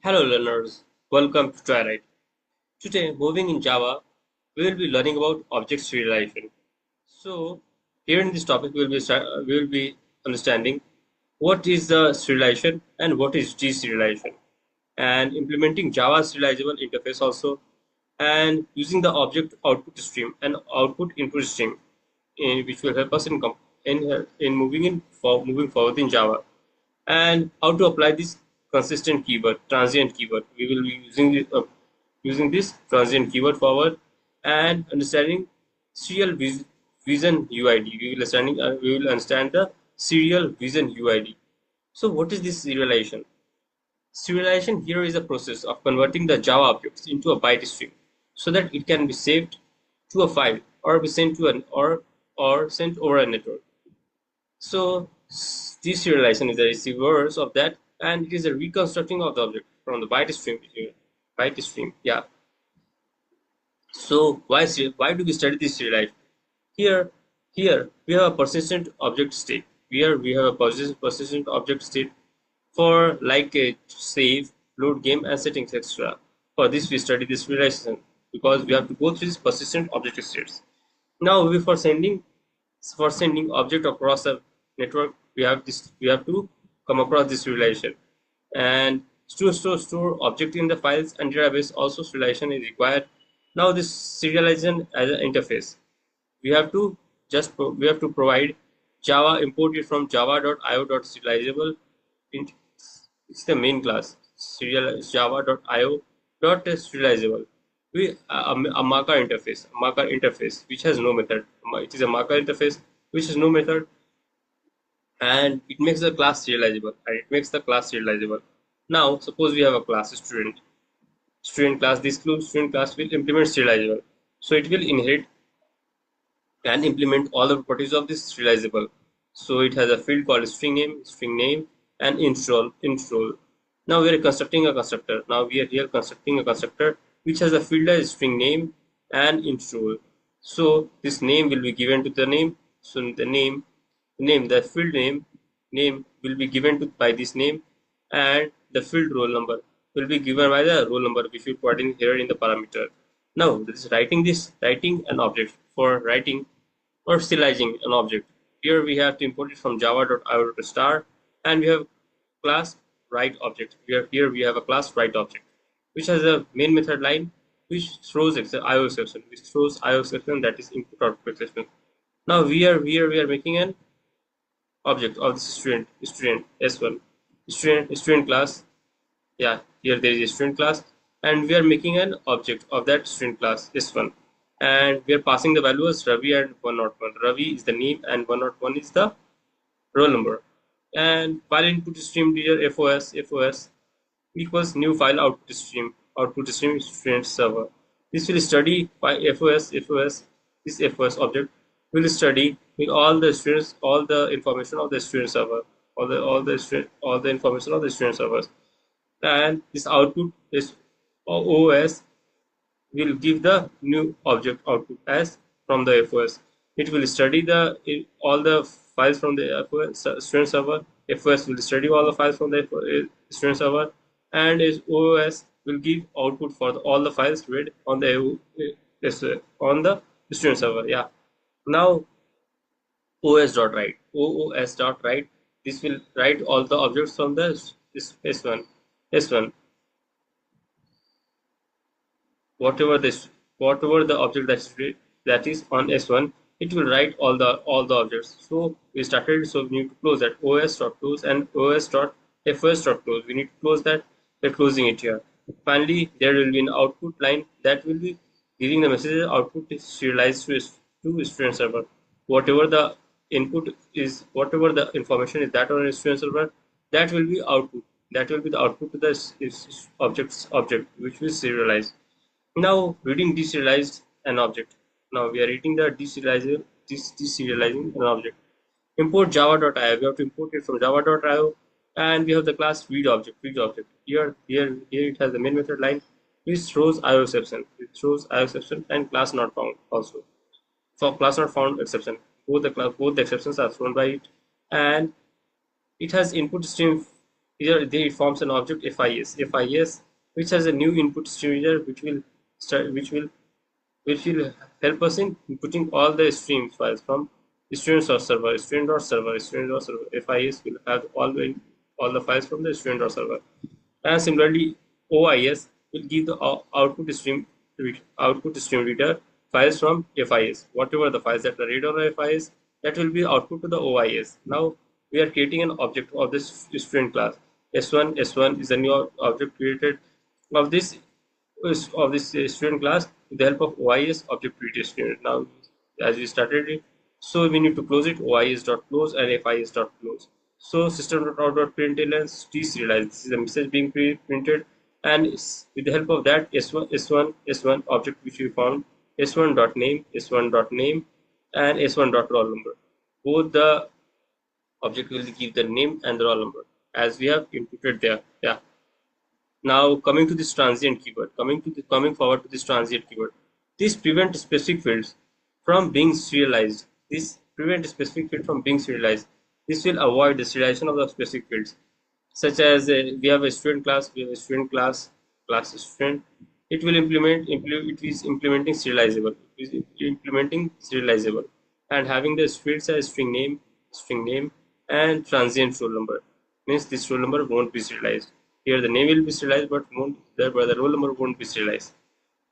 Hello learners, welcome to Triaright. Today, moving in Java, we will be learning about object serialization. So, here in this topic, we will be understanding what is the serialization and what is deserialization, and implementing Java serializable interface also, and using the object output stream and output input stream, which will help us in moving forward in Java, and how to apply this consistent keyword, transient keyword. We will be using this transient keyword forward, and understanding serial vision UID. We will understand the serial vision UID. So what is this serialization? Serialization here is a process of converting the Java objects into a byte stream so that it can be saved to a file or be sent to an or sent over a network. So deserialization is the reverse of that, and it is a reconstructing of the object from the byte stream here. Byte stream, yeah. So why do we study this serialization? Here, here we have a persistent object state. Here we have a persistent object state for like a save, load game, and settings, etc. For this we study this serialization because we have to go through these persistent object states. Now for sending object across a network, we have to come across this serialization, and store object in the files and database also serialization is required. Now this serialization as an interface, we have to we have to provide Java imported from java.io.serializable. It's the main class java.io.serializable. A marker interface which has no method. It is a marker interface which has no method, and it makes the class serializable. Now suppose we have a class student class. This student class will implement serializable, so it will inherit and implement all the properties of this serializable. So it has a field called string name, and install. Now we are constructing a constructor. Now we are here constructing a constructor which has a field as string name and install. So this name will be given to the name. So the field name will be given to by this name, and the field roll number will be given by the roll number which we put in here in the parameter. Now this is writing an object for writing or serializing an object. Here we have to import it from java.io.star, and we have class write object. Here we have a class write object which has a main method line which throws IO exception, that is input output exception. Now we are making an object of the student s1 student class. Yeah, here there is a student class, and we are making an object of that student class s1, and we are passing the values Ravi and 101. Ravi is the name and 101 is the roll number. And file input stream dear FOS equals new file output stream student server. This will study by FOS. This FOS object will study with all the students, all the information of the student server, all the information of the student servers. And this output is OS will give the new object output as from the FOS. It will study all the files from the FOS student server. FOS will study all the files from the student server, and its OS will give output for all the files read on the on the student server. Yeah. Now OOS.write. This will write all the objects from the S1. S1 whatever whatever the object that is on S1, it will write all the objects. So we started, so we need to close that os.close and os.fos.close. We need to close that. We're closing it here. Finally, there will be an output line that will be giving the message output is serialized to student server. Whatever the input is, whatever the information is that on a student server, that will be output. That will be the output to the object which will serialize. Now reading deserialized an object. Now we are reading the deserializing an object. Import java.io. We have to import it from java.io, and we have the class read object. Here it has the main method line which throws IO exception. It throws IO exception and class not found also. For class not found exception, both the exceptions are thrown by it, and it has input stream Here it forms an object FIS, which has a new input stream here, which will start, which will help us in inputting all the stream files from student.server, student.server. FIS will have all the files from the student.server. And similarly, OIS will give the output stream reader files from FIS. Whatever the files that are read on FIS, that will be output to the OIS. Now we are creating an object of this student class. S1 is a new object created of this student class with the help of OIS object created student. Now, as we started it, so we need to close it. OIS.close and FIS.close. So system.out.println deserialize. This is a message being printed, and with the help of that S1 object which we found, S1.name, S1.name, and S1.roll number. Both the object will give the name and the roll number as we have inputted there. Yeah. Now coming to this transient keyword, coming forward to this transient keyword, this prevent specific fields from being serialized. This prevent specific field from being serialized. This will avoid the serialization of the specific fields, such as we have a student class, class student. It will it is implementing serializable. It is implementing serializable, and having the fields as string name, and transient roll number. Means this roll number won't be serialized. Here the name will be serialized, but the roll number won't be serialized.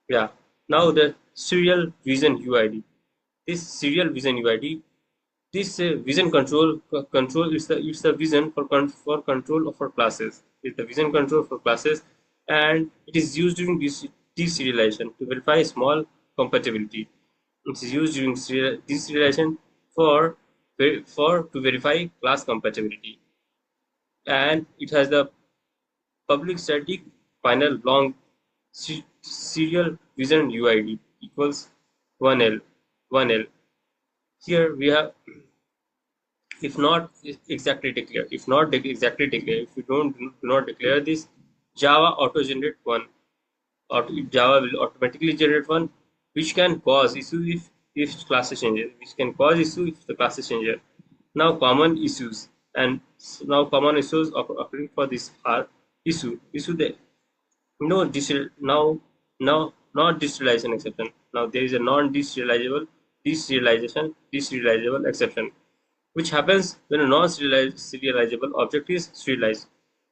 Yeah. Now the serial vision UID. This serial vision UID, this vision control is the vision for control of our classes. It's the vision control for classes, and it is used during deserialization to verify small compatibility. It is used during deserialization for to verify class compatibility, and it has the public static final long serial vision UID equals 1L 1L. Here we have, if not exactly declare, if you do not declare this, Java auto generate one, or Java will automatically generate one, which can cause issue if classes changes, which can cause issue if the classes changes. Now common issues occurring for this are issue that no now not deserialization exception. Now there is a deserializable exception, which happens when a non-serializable object is serialized.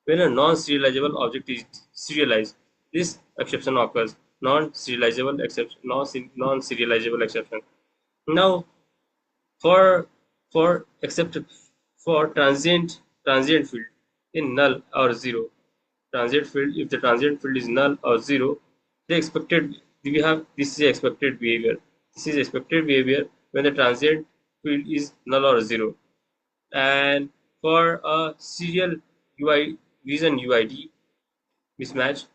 When a non-serializable object is serialized, this exception occurs. Non-serializable exception. Now, for except for transient field in null or zero, transient field, if the transient field is null or zero, the expected we have this is expected behavior. This is expected behavior when the transient field is null or zero. And for a serial UI vision UID mismatch,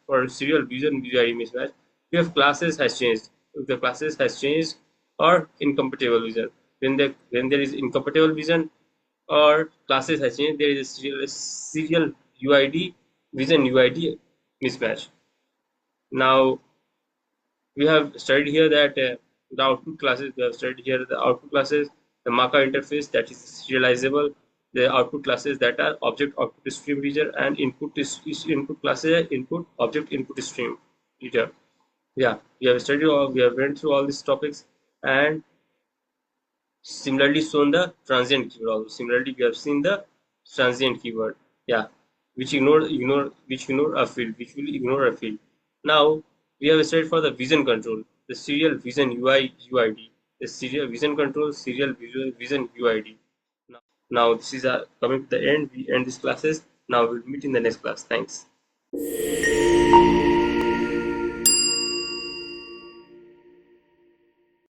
if classes has changed, if the classes has changed, or incompatible vision, when there is incompatible vision or classes has changed, there is a serial UID vision UID mismatch. Now we have studied here that the output classes. We have studied here the output classes, the marker interface that is serializable, the output classes that are object output stream reader, and input classes input object input stream reader. Yeah, we have went through all these topics, and similarly shown the transient keyword also. Similarly, we have seen the transient keyword. Yeah, which ignore a field, which will ignore a field. Now we have studied for the vision control, the serial vision UID, the serial vision control, serial vision UID. Now this is coming to the end. We end these classes. Now we'll meet in the next class. Thanks.